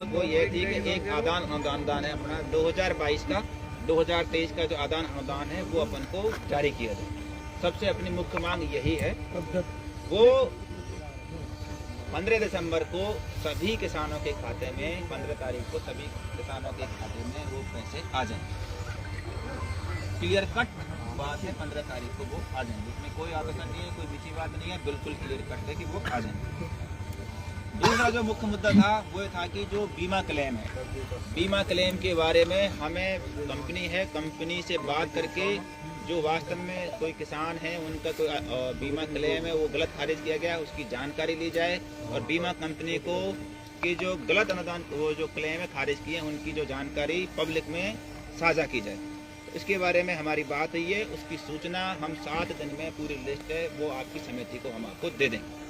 वो ये थी कि एक आदान अनुदान है अपना 2022 का 2023 का जो आदान अनुदान है वो अपन को जारी किया जाए। सबसे अपनी मुख्य मांग यही है। वो 15 दिसंबर को सभी किसानों के खाते में 15 तारीख को सभी किसानों के खाते में वो पैसे आ जाएंगे। क्लियर कट बात है, 15 तारीख को वो आ जाएंगे। इसमें कोई आलोचना नहीं है, कोई बीची बात नहीं है, बिल्कुल क्लियर कट है कि वो आ जाएंगे। दूसरा जो मुख्य मुद्दा था वो था कि जो बीमा क्लेम है, बीमा क्लेम के बारे में हमें कंपनी है, कंपनी से बात करके जो वास्तव में कोई किसान है उनका कोई बीमा क्लेम है वो गलत खारिज किया गया, उसकी जानकारी ली जाए और बीमा कंपनी को कि जो गलत अनुदान वो जो क्लेम है खारिज किए उनकी जो जानकारी पब्लिक में साझा की जाए। तो इसके बारे में हमारी बात हुई है, उसकी सूचना हम 7 दिन में पूरी लिस्ट है वो आपकी समिति को हम आपको दे देंगे।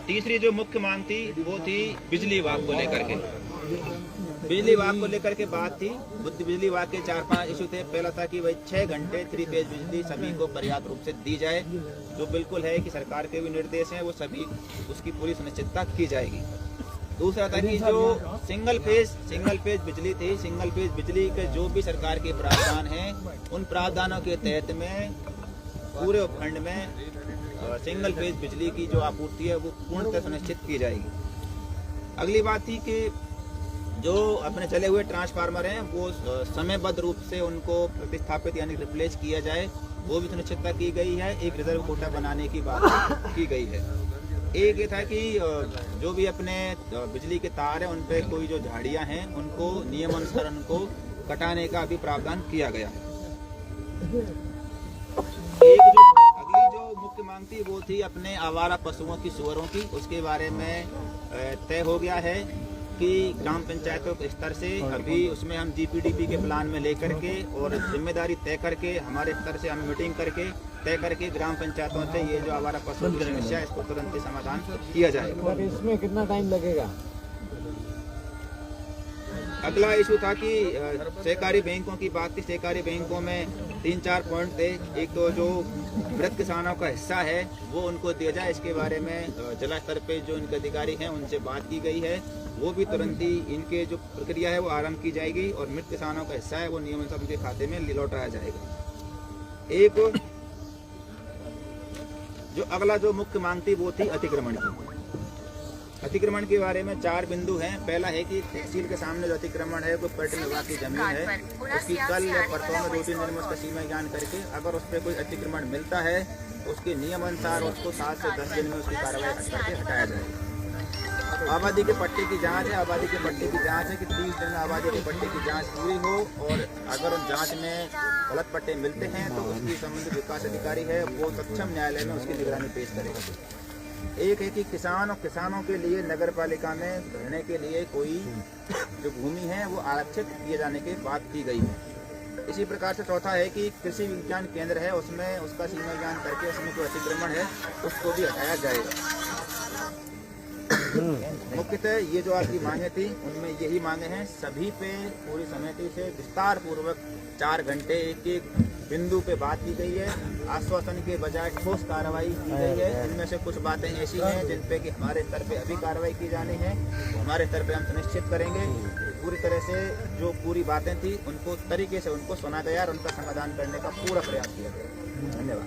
तीसरी जो मुख्य मांग थी वो थी बिजली विभाग को लेकर के। बिजली विभाग को लेकर के बात थी। बिजली विभाग के 4-5 इशू थे। पहला था कि भाई 6 घंटे 3 फेज बिजली सभी को पर्याप्त रूप से दी जाए, जो बिल्कुल है कि सरकार के भी निर्देश हैं, वो सभी उसकी पूरी सुनिश्चितता की जाएगी। दूसरा था कि जो सिंगल फेज बिजली थी, सिंगल फेज बिजली के जो भी सरकार के प्रावधान हैं उन प्रावधानों के तहत में पूरे उपखंड में सिंगल फेज बिजली की जो आपूर्ति है वो पूर्णतः सुनिश्चित की जाएगी। अगली बात थी कि जो अपने चले हुए ट्रांसफार्मर हैं वो समयबद्ध रूप से उनको प्रतिस्थापित यानी रिप्लेस किया जाए, वो भी सुनिश्चितता की गई है। एक रिजर्व कोटा बनाने की बात की गई है। एक ये था कि जो भी अपने बिजली के तार हैं उन पर कोई जो झाड़ियां हैं उनको नियमानुसार उनको कटाने का भी प्रावधान किया गया है। एक जो अगली जो मुख्य मांग थी वो थी अपने आवारा पशुओं की, सुअरों की। उसके बारे में तय हो गया है कि ग्राम पंचायतों के स्तर से अभी उसमें हम जीपीडीपी के प्लान में लेकर के और जिम्मेदारी तय करके हमारे स्तर से हम मीटिंग करके तय करके ग्राम पंचायतों से ये जो आवारा पशुओं की समस्या है इसको तुरंत ही समाधान किया जाएगा। इसमें कितना टाइम लगेगा? अगला इशू था कि सहकारी बैंकों की बात थी। सहकारी बैंकों में 3-4 पॉइंट थे। एक तो जो मृत किसानों का हिस्सा है वो उनको दिया जाए, इसके बारे में जिला स्तर पे जो इनके अधिकारी हैं उनसे बात की गई है। वो भी तुरंत ही इनके जो प्रक्रिया है वो आरंभ की जाएगी और मृत किसानों का हिस्सा है वो नियमानुसार उनके खाते में लौटाया जाएगा। एक जो अगला जो मुख्य मांग थी वो थी अतिक्रमण की। अतिक्रमण के बारे में 4 बिंदु हैं। पहला है कि तहसील के सामने जो अतिक्रमण है कोई पर्यटन विभाग की जमीन है, उसकी कल या परसों में 2-3 दिन में उसका सीमा ज्ञान करके अगर उस पर कोई अतिक्रमण मिलता है तो उसके नियम अनुसार उसको 7 से 10 दिन में उसकी कार्रवाई करके हटाया जाएगा। आबादी के पट्टे की जांच है। आबादी के पट्टे की जांच है कि 30 दिन में आबादी के पट्टे की जांच पूरी हो और अगर उन जांच में गलत पट्टे मिलते हैं तो उसकी संबंधित विकास अधिकारी है वो सक्षम न्यायालय में उसकी निगरानी पेश करेगा। एक है कि किसानों के लिए नगर पालिका में रहने के लिए कोई जो भूमि है वो आरक्षित किए जाने की बात की गई है। इसी प्रकार से चौथा है कि कृषि विज्ञान केंद्र है उसमें उसका सीमा ज्ञान करके उसमें जो अतिक्रमण है उसको भी हटाया जाएगा। मुख्यतः ये जो आपकी मांगे थी उनमें यही मांगे हैं। सभी पे पूरी समिति से विस्तार पूर्वक 4 घंटे एक बिंदु पे बात की गई है। आश्वासन के बजाय ठोस कार्रवाई की गई है। इनमें से कुछ बातें ऐसी हैं जिन पे कि हमारे स्तर पे अभी कार्रवाई की जानी है, हमारे स्तर पे हम सुनिश्चित करेंगे। पूरी तरह से जो पूरी बातें थी उनको तरीके से उनको सुना गया और उनका समाधान करने का पूरा प्रयास किया गया। धन्यवाद।